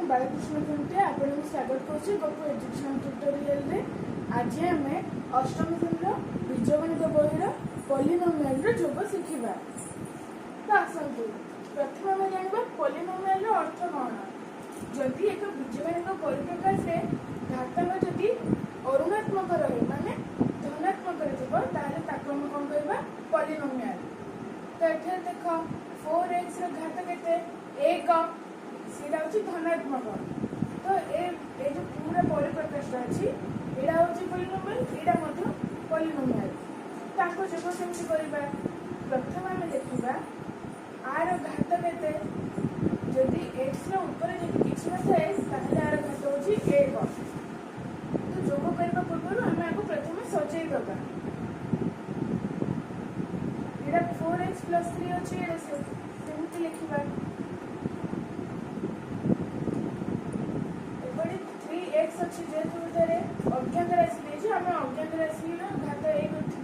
बालकृष्ण कुंटे आपको स्वागत करुच्ची Gopu education tutorial रे। आज आम अष्टम श्रेणी बीजगणित बहिर पॉलीनोमियल योग शिखा। तो आसतु प्रथम आम जाना पॉलीनोमियल अर्थ कौन। जदि एक बीजगणित परिप्रकाश से घातांक जदि अऋणात्मक रहे माने धनात्मक कौन कह पॉलीनोमियल। तो ये देख 4x घात के एक सीधा हूँ धनात्मक। तो ये जो पूरा परिप्रकाश अच्छी यहाँ हूँ पॉलीनोमियल यहाँ पॉलीनोमियल ताको योग केमती करवा। प्रथम आम देखा आर घात के जदि एक्स ऊपर जब किसी न थाए आर घात हूँ 1। तो योग करने पूर्व आम आपको प्रथम सजई दबा। यहाँ 4x + 3 अच्छे सेमती लिखा। 3x अच्छी जेहतु अज्ञात राशि देती आम अज्ञात राशि घात 1 थी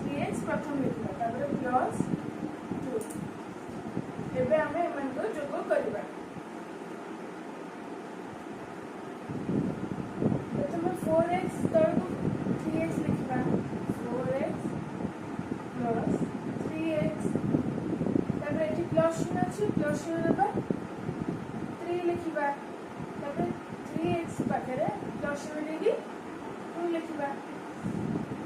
3x प्रथम लिखा प्लस 2। एवं आम एम योग करवा। प्रथम 4x तक 3x लिखा 4x + 3x ये प्लस चिन्ह अच्छी प्लस चिन्ह देवा 3 लिखा 3x पाखे प्लस चिन्ह 2 लिखा।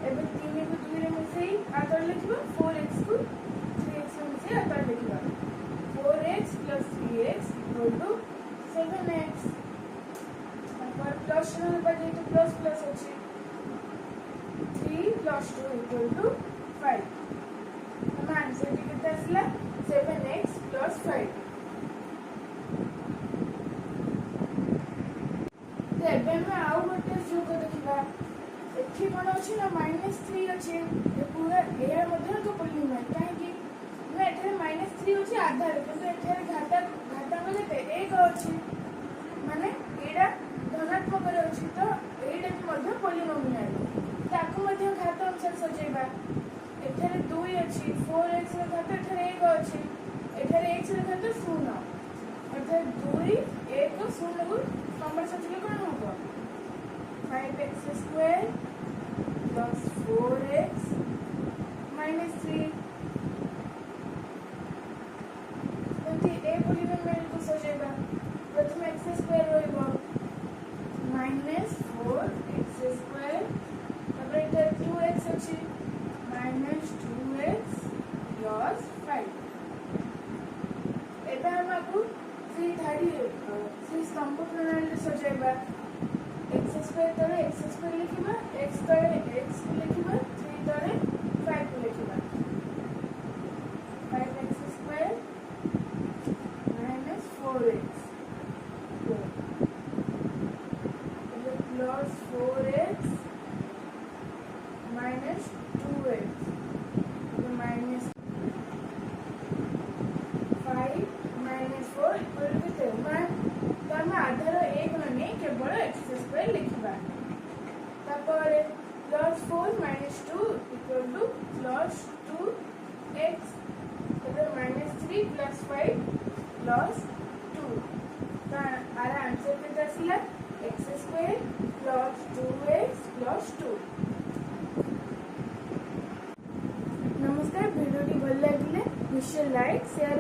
एवं 3 को 2 रे मिसई आतर लिखा 4x को 3x में मिसई आतर लिखा 4x + 3x = 7x। प्लस चिन्ह देवा जेहेतु प्लस प्लस अच्छी 3 + 2 = 5। हम आंसर केते आसला 7x + 5। एबे हम आउ गोटे योग देखा। एठी कोन अछि ना -3 अछि पूरा एया मध्ये तो पॉलीनोमियल काहे ना एठे -3 अछि आधार किंतु एठे घातांक जेते 1 अछि माने एडा धनात्मक रे अछि। तो एडा भी मध्ये पॉलीनोमियल ताकू मध्ये घात अनुसार सजेबा। एठे 2 अछि 4x रे घात एठे 1 अछि एठे x रे घात 0 एठे 2 1 0 को नंबर सजिले कौन होगा 5x² + 4x - 3। ए पॉलीनोमियल को सजेबा प्रथम x² रहइबो -4x² तबरे एटा 2x अछि -2x + 5। एटा हम आपको 3 धाड़ी 3 स्तंभ प्रणाली सजाइबा। x² तले x² लिखिबा x तले x को लिखिबा 3 तले 5 को लिखिबा 5x² - 4x plus 4x - 2x -5 - 4 = तो हम आधार 1 नहीं केवल x² लिखा। Plus 4 - 2 = plus 2x -3 + 5 + 2। तो आर आंसर के आसला x² + 2x + 2। नमस्कार वीडियो भल लगे निश्चय लाइक शेयर